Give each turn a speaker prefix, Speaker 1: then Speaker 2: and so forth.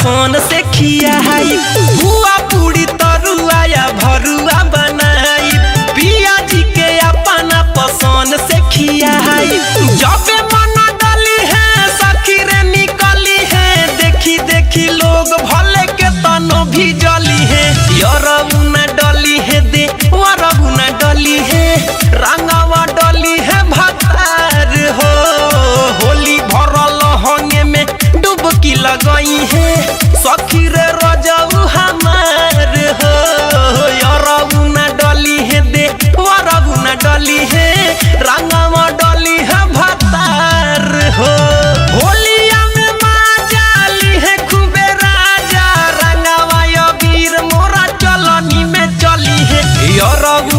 Speaker 1: पसंद से खियाई, बुआ पूरी तरुआ या भरुआ बनाई, पिया जी के अपना पसंद से खियाई। जब मन डली है सखी रे निकली है, देखी देखी लोग भले के तनो भी जली है। यरबू न डली है दे वरबू न डली है, रंगवा डली है भतार हो, होली भरल होंगे में डुबकी लगई है सखी रे रजऊ हमार हो। यरबू न डली है दे वरबू न डली है, रंगवा डली है भतार हो। होलिया में माजाली है खूबे राजा, रंगवा वीर मोरा चलनी में चली है। यरबू